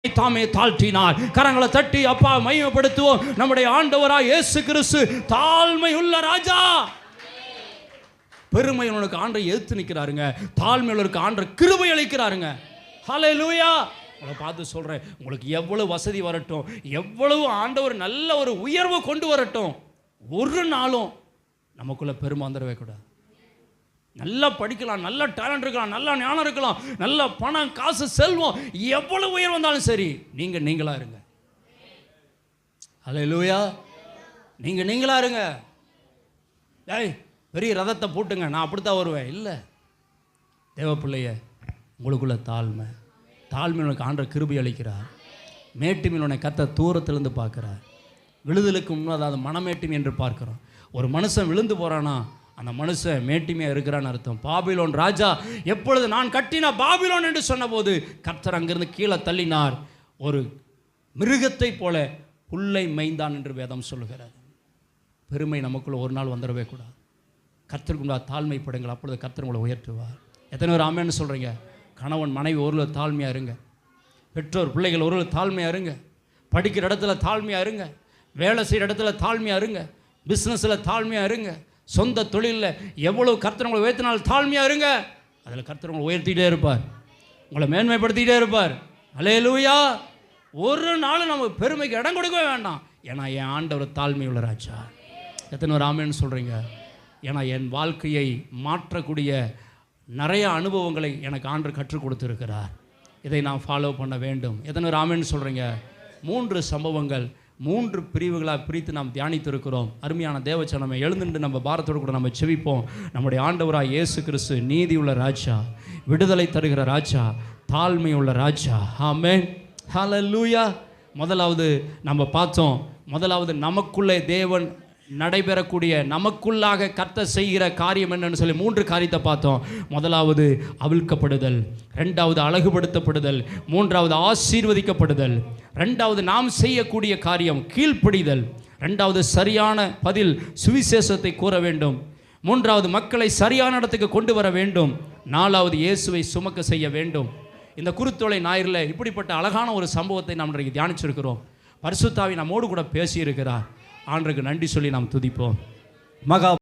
தாமே தாழ்த்தினார். கரங்களை தட்டி அப்பா மகிமைப்படுத்துவோம். நம்முடைய ஆண்டவராய் இயேசு கிறிஸ்து தாழ்மை உள்ள ராஜா. பெருமையுள்ளவனுக்கு ஆண்டை எதிர்த்து நிற்கிறாருங்க, தாழ்மையுள்ளவருக்கு ஆண்டவர் கிருபை அளிக்கிறாருங்க. ஹல்லேலூயா. உங்களை பார்த்து சொல்கிறேன், உங்களுக்கு எவ்வளவு வசதி வரட்டும், எவ்வளவு ஆண்டவர் நல்ல ஒரு உயர்வு கொண்டு வரட்டும், ஒரு நாளும் நமக்குள்ள பெருமை வந்துடவே கூடாது. நல்லா படிக்கலாம், நல்ல டேலண்ட் இருக்கலாம், நல்ல ஞானம் இருக்கலாம், நல்ல பணம் காசு செல்வம் எவ்வளவு உயர் வந்தாலும் சரி, நீங்களா இருங்க. ஹல்லேலூயா. நீங்களா இருங்க. டேய் பெரிய ரதத்தை போட்டுங்க, நான் அப்படித்தான் வருவேன் இல்லை. தேவ பிள்ளைய உங்களுக்குள்ள தாழ்மை உனக்கு ஆண்டவர் கிருபை அளிக்கிறார். மேட்டுமீன் உன்னை கத்த தூரத்திலிருந்து பார்க்குறார். விழுதலுக்கு முன்னாடி அது மனமேட்டுமி என்று பார்க்குறோம். ஒரு மனுஷன் விழுந்து போகிறானா அந்த மனுஷன் மேட்டுமையாக இருக்கிறான்னு அர்த்தம். பாபிலோன் ராஜா எப்பொழுது நான் கட்டின பாபிலோன் என்று சொன்னபோது கர்த்தர் அங்கிருந்து கீழே தள்ளினார். ஒரு மிருகத்தை போல புல்லை மேய்ந்தான் என்று வேதம் சொல்லுகிறார். பெருமை நமக்குள்ள ஒரு நாள் வந்துடவே கூடாது. கர்த்தருக்கு தாழ்மைப்படுங்கள், அப்பொழுது கர்த்தர் உங்களை உயர்த்துவார். எத்தனை பேர் ஆமென்னு சொல்கிறீங்க? கணவன் மனைவி ஒரு தாழ்மையாக இருங்க, பெற்றோர் பிள்ளைகள் ஒரு தாழ்மையாக இருங்க, படிக்கிற இடத்துல தாழ்மையாக இருங்க, வேலை செய்கிற இடத்துல தாழ்மையாக இருங்க, பிஸ்னஸில் தாழ்மையாக இருங்க, சொந்த தொழிலில் எவ்வளோ கர்த்தர் உங்களை உயர்த்தினாலும் தாழ்மையாக இருங்க. அதில் கர்த்தர் உங்களை உயர்த்திகிட்டே இருப்பார், உங்களை மேன்மைப்படுத்திகிட்டே இருப்பார். ஹல்லேலூயா. ஒரு நாள் நம்ம பெருமைக்கு இடம் கொடுக்கவே வேண்டாம். ஏன்னா என் ஆண்டவர் தாழ்மையுள்ள ராஜா. எத்தனை பேர் ஆமென்னு சொல்கிறீங்க? ஏன்னா என் வாழ்க்கையை மாற்றக்கூடிய நிறைய அனுபவங்களை எனக்கு ஆண்டவர் கற்றுக் கொடுத்துருக்கிறார். இதை நான் ஃபாலோ பண்ண வேண்டும். எத்தனை பேர் ஆமென்னு சொல்கிறீங்க? 3 சம்பவங்கள் 3 பிரிவுகளாக பிரித்து நாம் தியானித்திருக்கிறோம். அருமையான தேவச்சனமே, எழுந்துட்டு நம்ம பாரத்தோடு கூட நம்ம செவிப்போம். நம்முடைய ஆண்டவராய் இயேசு கிறிஸ்து நீதியுள்ள ராஜா, விடுதலை தருகிற ராஜா, தாழ்மையுள்ள ராஜா. ஆமென். ஹல்லேலூயா. முதலாவது நம்ம பார்த்தோம், முதலாவது நமக்குள்ளே தேவன் நடைபெறக்கூடிய நமக்குள்ளாக கர்த்தர் செய்கிற காரியம் என்னன்னு சொல்லி 3 காரியத்தை பார்த்தோம். முதலாவது அவிழ்க்கப்படுதல், 2வது அழகுபடுத்தப்படுதல், 3வது ஆசீர்வதிக்கப்படுதல். 2வது நாம் செய்யக்கூடிய காரியம் கீழ்ப்படிதல், 2வது சரியான பதில் சுவிசேஷத்தை கூற வேண்டும், 3வது மக்களை சரியான இடத்துக்கு கொண்டு வர வேண்டும், 4வது இயேசுவை சுமக்க செய்ய வேண்டும். இந்த குருத்தோலை ஞாயிறில் இப்படிப்பட்ட அழகான ஒரு சம்பவத்தை நாம் இன்றைக்கு தியானிச்சிருக்கிறோம். பரிசுத்த ஆவி நம்மோடு கூட பேசியிருக்கிறார். ஆண்டவருக்கு நன்றி சொல்லி நாம் துதிப்போம். மகா